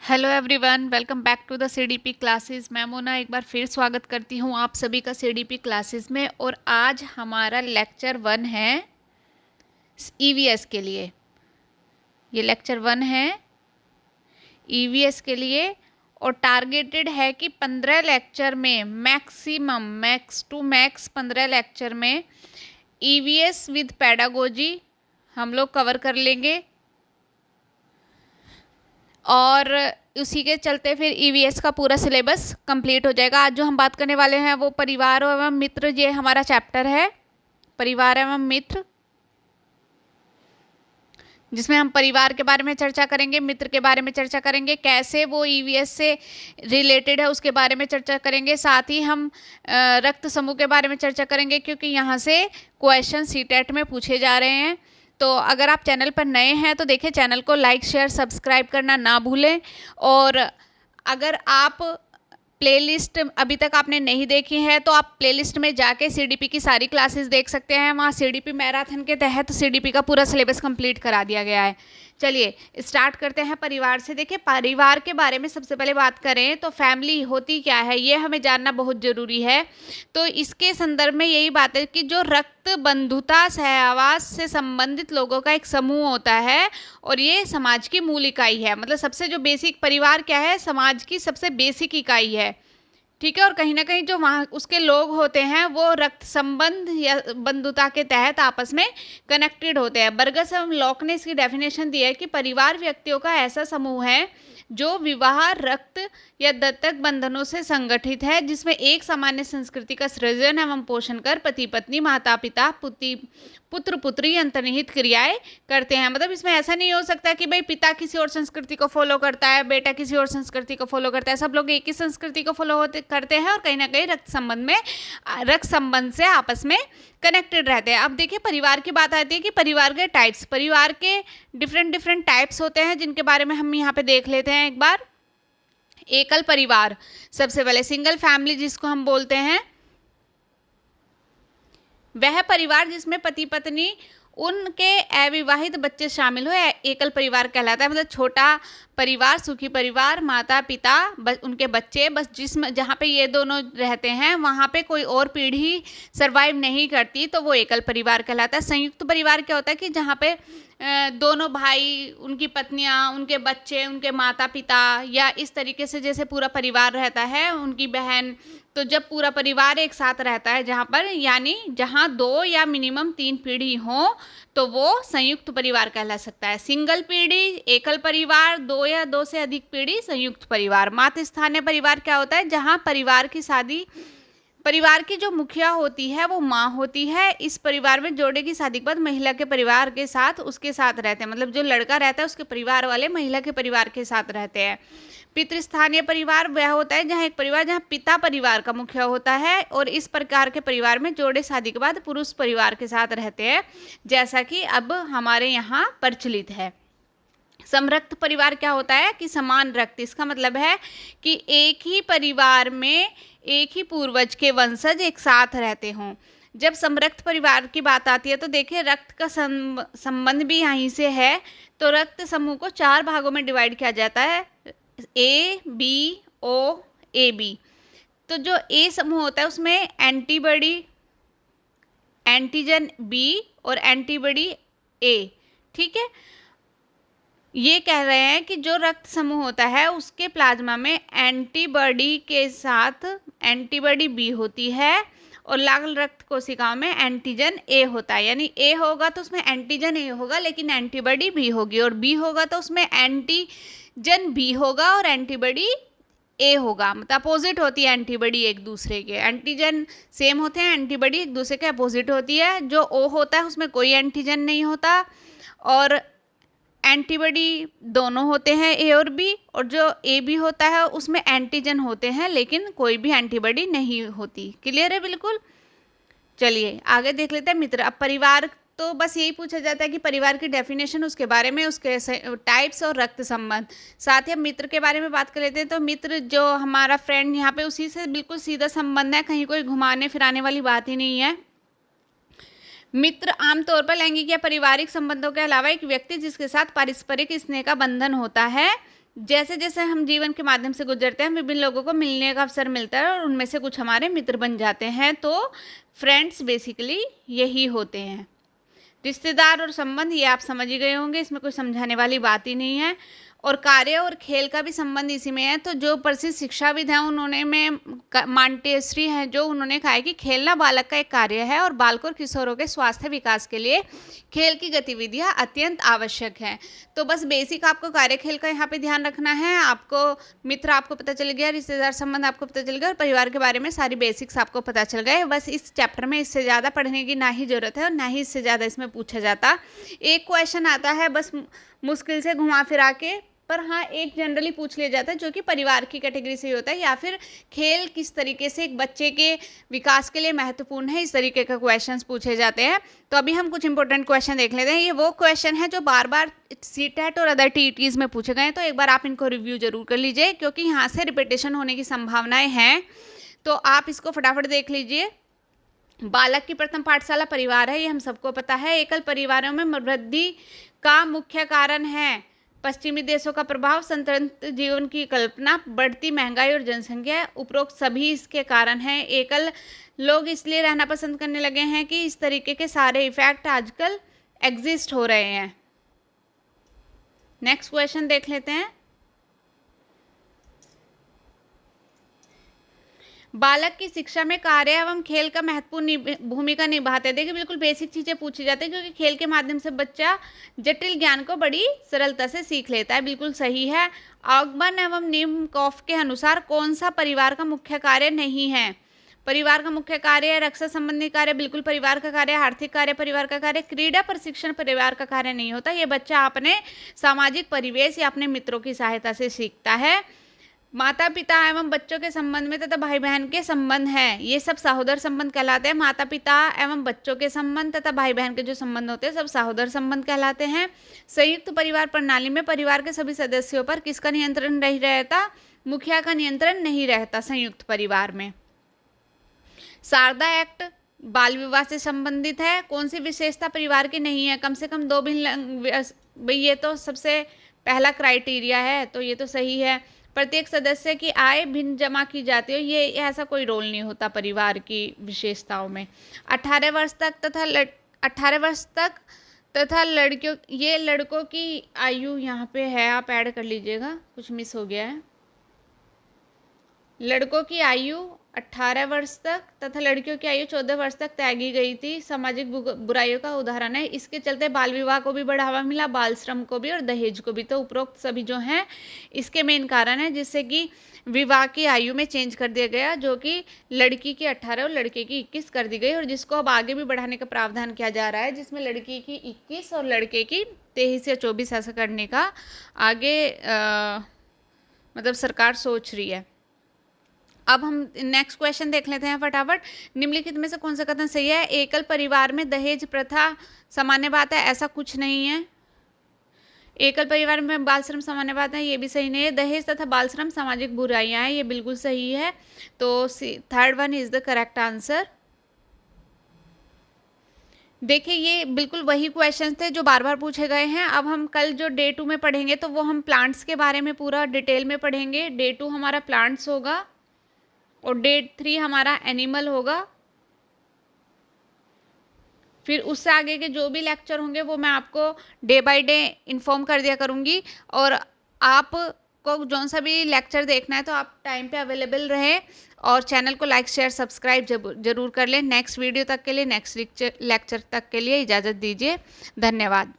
Hello everyone, welcome back to the CDP classes. मैं मोना एक बार फिर स्वागत करती हूँ आप सभी का सीडीपी क्लासेस में। और आज हमारा लेक्चर 1 है ईवीएस के लिए। ये लेक्चर 1 है ईवीएस के लिए और टारगेटेड है कि 15 लेक्चर में maximum max to max 15 lecture में ईवीएस विद पेडागोजी हम लोग कवर कर लेंगे। और उसी के चलते फिर ईवीएस का पूरा सिलेबस कंप्लीट हो जाएगा। आज जो हम बात करने वाले हैं वो परिवार एवं मित्र, ये हमारा चैप्टर है परिवार एवं मित्र, जिसमें हम परिवार के बारे में चर्चा करेंगे, मित्र के बारे में चर्चा करेंगे, कैसे वो ईवीएस से रिलेटेड है उसके बारे में चर्चा करेंगे। साथ ही हम रक्त समूह के बारे में चर्चा करेंगे, क्योंकि यहाँ से क्वेश्चन सीटेट में पूछे जा रहे हैं। तो अगर आप चैनल पर नए हैं तो देखिए, चैनल को लाइक शेयर सब्सक्राइब करना ना भूलें। और अगर आप प्लेलिस्ट अभी तक आपने नहीं देखी है तो आप प्लेलिस्ट में जाके सीडीपी की सारी क्लासेस देख सकते हैं। वहाँ सीडीपी मैराथन के तहत सीडीपी का पूरा सिलेबस कंप्लीट करा दिया गया है। चलिए स्टार्ट करते हैं परिवार से। देखिए, परिवार के बारे में सबसे पहले बात करें तो फैमिली होती क्या है ये हमें जानना बहुत ज़रूरी है। तो इसके संदर्भ में यही बात है कि जो रक्त बंधुता सहवास से संबंधित लोगों का एक समूह होता है और ये समाज की मूल इकाई है। मतलब सबसे जो बेसिक परिवार क्या है, समाज की सबसे बेसिक इकाई है, ठीक है। और कहीं ना कहीं जो वहाँ उसके लोग होते हैं वो रक्त संबंध या बंधुता के तहत आपस में कनेक्टेड होते हैं। बर्गस एवं लॉक ने इसकी डेफिनेशन दी है कि परिवार व्यक्तियों का ऐसा समूह है जो विवाह, रक्त या दत्तक बंधनों से संगठित है, जिसमें एक सामान्य संस्कृति का सृजन एवं पोषण कर पति पत्नी, माता पिता, पुत्र पुत्री अंतर्निहित क्रियाएं करते हैं। मतलब इसमें ऐसा नहीं हो सकता कि भाई पिता किसी और संस्कृति को फॉलो करता है, बेटा किसी और संस्कृति को फॉलो करता है। सब लोग एक ही संस्कृति को फॉलो करते हैं और कहीं ना कहीं रक्त संबंध से आपस में कनेक्टेड रहते हैं। अब देखिए, परिवार की बात आती है कि परिवार के टाइप्स, परिवार के डिफरेंट टाइप्स होते हैं, जिनके बारे में हम यहाँ पे देख लेते हैं एक बार। एकल परिवार, सबसे पहले सिंगल फैमिली जिसको हम बोलते हैं, वह परिवार जिसमें पति पत्नी उनके अविवाहित बच्चे शामिल हो एकल परिवार कहलाता है। मतलब छोटा परिवार, सुखी परिवार, माता पिता उनके बच्चे, बस जिसमें जहाँ पे ये दोनों रहते हैं वहाँ पे कोई और पीढ़ी सरवाइव नहीं करती, तो वो एकल परिवार कहलाता है। संयुक्त परिवार क्या होता है कि जहाँ पे दोनों भाई, उनकी पत्नियां, उनके बच्चे, उनके माता पिता, या इस तरीके से जैसे पूरा परिवार रहता है, उनकी बहन, तो जब पूरा परिवार एक साथ रहता है जहाँ पर, यानी जहाँ 2 या मिनिमम 3 पीढ़ी हो, तो वो संयुक्त परिवार कहला सकता है। सिंगल पीढ़ी एकल परिवार, 2 या 2 से अधिक पीढ़ी संयुक्त परिवार। मातृस्थानीय परिवार क्या होता है, जहाँ परिवार की जो मुखिया होती है वो माँ होती है। इस परिवार में जोड़े की शादी के बाद महिला के परिवार के साथ उसके साथ रहते हैं। मतलब जो लड़का रहता है उसके परिवार वाले महिला के परिवार के साथ रहते हैं। पितृस्थानीय परिवार वह होता है जहाँ एक परिवार जहाँ पिता परिवार का मुखिया होता है, और इस प्रकार के परिवार में जोड़े शादी के बाद पुरुष परिवार के साथ रहते हैं, जैसा कि अब हमारे यहाँ प्रचलित है। समरक्त परिवार क्या होता है कि समान रक्त, इसका मतलब है कि एक ही परिवार में एक ही पूर्वज के वंशज एक साथ रहते हों। जब समरक्त परिवार की बात आती है तो देखिए, रक्त का संबंध भी यहीं से है। तो रक्त समूह को 4 भागों में डिवाइड किया जाता है, A B O A B. तो जो ए समूह होता है उसमें एंटीबॉडी, एंटीजन बी और एंटीबॉडी ए, ठीक है। ये कह रहे हैं कि जो रक्त समूह होता है उसके प्लाज्मा में एंटीबॉडी के साथ एंटीबॉडी बी होती है, और लाल रक्त कोशिकाओं में एंटीजन ए होता है। यानी ए होगा तो उसमें एंटीजन ए होगा लेकिन एंटीबॉडी बी होगी, और बी होगा तो उसमें एंटीजन बी होगा और एंटीबॉडी ए होगा। मतलब अपोजिट होती है एंटीबॉडी एक दूसरे के। एंटीजन सेम होते हैं, एंटीबॉडी एक दूसरे के अपोजिट होती है। जो ओ होता है उसमें कोई एंटीजन नहीं होता, और एंटीबॉडी दोनों होते हैं ए और बी, और जो ए बी होता है उसमें एंटीजन होते हैं लेकिन कोई भी एंटीबॉडी नहीं होती। क्लियर है बिल्कुल। चलिए आगे देख लेते हैं मित्र। अब परिवार तो बस यही पूछा जाता है कि परिवार की डेफिनेशन, उसके बारे में, उसके टाइप्स और रक्त संबंध। साथ ही हम मित्र के बारे में बात कर लेते हैं। तो मित्र जो हमारा फ्रेंड यहाँ पे, उसी से बिल्कुल सीधा संबंध है, कहीं कोई घुमाने फिराने वाली बात ही नहीं है। मित्र आमतौर पर लैंगिक या पारिवारिक संबंधों के अलावा एक व्यक्ति जिसके साथ पारस्परिक स्नेह का बंधन होता है, जैसे जैसे हम जीवन के माध्यम से गुजरते हैं, विभिन्न लोगों को मिलने का अवसर मिलता है और उनमें से कुछ हमारे मित्र बन जाते हैं। तो फ्रेंड्स बेसिकली यही होते हैं। रिश्तेदार और संबंध ये आप समझ ही गए होंगे, इसमें कोई समझाने वाली बात ही नहीं है। और कार्य और खेल का भी संबंध इसी में है। तो जो प्रसिद्ध शिक्षाविद हैं उन्होंने मांटेसरी हैं जो उन्होंने कहा है कि खेलना बालक का एक कार्य है और बालकों और किशोरों के स्वास्थ्य विकास के लिए खेल की गतिविधियां अत्यंत आवश्यक हैं। तो बस बेसिक आपको कार्य खेल का यहाँ पे ध्यान रखना है। आपको मित्र आपको पता चल गया, रिश्तेदार संबंध आपको पता चल गया और परिवार के बारे में सारी बेसिक्स आपको पता चल गए। बस इस चैप्टर में इससे ज़्यादा पढ़ने की ना ही ज़रूरत है और ना ही इससे ज़्यादा इसमें पूछा जाता। एक क्वेश्चन आता है बस मुश्किल से घुमा फिरा के, पर हाँ एक जनरली पूछ लिया जाता है जो कि परिवार की कैटेगरी से ही होता है, या फिर खेल किस तरीके से एक बच्चे के विकास के लिए महत्वपूर्ण है, इस तरीके का क्वेश्चंस पूछे जाते हैं। तो अभी हम कुछ इंपॉर्टेंट क्वेश्चन देख लेते हैं। ये वो क्वेश्चन है जो बार बार सीटेट और अदर टीईटीज में पूछे गए हैं, तो एक बार आप इनको रिव्यू जरूर कर लीजिए क्योंकि यहाँ से रिपीटेशन होने की संभावनाएं हैं। तो आप इसको फटाफट देख लीजिए। बालक की प्रथम पाठशाला परिवार है, ये हम सबको पता है। एकल परिवारों में वृद्धि का मुख्य कारण है पश्चिमी देशों का प्रभाव, स्वतंत्र जीवन की कल्पना, बढ़ती महंगाई और जनसंख्या। उपरोक्त सभी इसके कारण हैं। एकल लोग इसलिए रहना पसंद करने लगे हैं कि इस तरीके के सारे इफेक्ट आजकल एग्जिस्ट हो रहे हैं। नेक्स्ट क्वेश्चन देख लेते हैं। बालक की शिक्षा में कार्य एवं खेल का महत्वपूर्ण भूमिका निभाते हैं। देखिए बिल्कुल बेसिक चीज़ें पूछी जाती है क्योंकि खेल के माध्यम से बच्चा जटिल ज्ञान को बड़ी सरलता से सीख लेता है। बिल्कुल सही है। ऑगबर्न एवं निमकॉफ के अनुसार कौन सा परिवार का मुख्य कार्य नहीं है? परिवार का मुख्य कार्य है रक्षा संबंधी कार्य, बिल्कुल परिवार का कार्य। आर्थिक कार्य परिवार का कार्य। क्रीड़ा प्रशिक्षण परिवार का कार्य नहीं होता। ये बच्चा अपने सामाजिक परिवेश या अपने मित्रों की सहायता से सीखता है। माता पिता एवं बच्चों के संबंध में तथा भाई बहन के संबंध हैं, ये सब सहोदर संबंध कहलाते हैं। माता पिता एवं बच्चों के संबंध तथा भाई बहन के जो संबंध होते हैं सब सहोदर संबंध कहलाते हैं। संयुक्त परिवार प्रणाली में परिवार के सभी सदस्यों पर किसका नियंत्रण नहीं रहता? मुखिया का नियंत्रण नहीं रहता संयुक्त परिवार में। शारदा एक्ट बाल विवाह से संबंधित है। कौन सी विशेषता परिवार की नहीं है? कम से कम 2 भिन्न, ये तो सबसे पहला क्राइटेरिया है, तो ये तो सही है। प्रत्येक सदस्य की आय भिन्न जमा की जाती है, ये ऐसा कोई रोल नहीं होता परिवार की विशेषताओं में। 18 वर्ष तक तथा लड़कियों, ये लड़कों की आयु यहाँ पे है, आप ऐड कर लीजिएगा, कुछ मिस हो गया है। लड़कों की आयु 18 वर्ष तक तथा लड़कियों की आयु 14 वर्ष तक तय की गई थी। सामाजिक बुराइयों का उदाहरण है। इसके चलते बाल विवाह को भी बढ़ावा मिला, बाल श्रम को भी और दहेज को भी। तो उपरोक्त सभी जो हैं इसके मेन कारण है, जिससे कि विवाह की आयु में चेंज कर दिया गया, जो कि लड़की की 18 और लड़के की 21 कर दी गई, और जिसको अब आगे भी बढ़ाने का प्रावधान किया जा रहा है, जिसमें लड़की की 21 और लड़के की 23 या 24 ऐसा करने का आगे मतलब सरकार सोच रही है। अब हम नेक्स्ट क्वेश्चन देख लेते हैं फटाफट। निम्नलिखित में से कौन सा कथन सही है? एकल परिवार में दहेज प्रथा सामान्य बात है, ऐसा कुछ नहीं है। एकल परिवार में बाल श्रम सामान्य बात है, ये भी सही नहीं है। दहेज तथा बाल श्रम सामाजिक बुराइयां हैं, ये बिल्कुल सही है। तो third one is the correct answer. देखिए ये बिल्कुल वही क्वेश्चन थे जो बार बार पूछे गए हैं। अब हम कल जो डे 2 में पढ़ेंगे तो वो हम प्लांट्स के बारे में पूरा डिटेल में पढ़ेंगे। डे 2 हमारा प्लांट्स होगा और डे 3 हमारा एनिमल होगा। फिर उससे आगे के जो भी लेक्चर होंगे वो मैं आपको डे बाय डे इन्फॉर्म कर दिया करूँगी। और आपको जो सा भी लेक्चर देखना है तो आप टाइम पे अवेलेबल रहें और चैनल को लाइक शेयर सब्सक्राइब जरूर कर लें। नेक्स्ट वीडियो तक के लिए, नेक्स्ट लेक्चर तक के लिए इजाज़त दीजिए। धन्यवाद।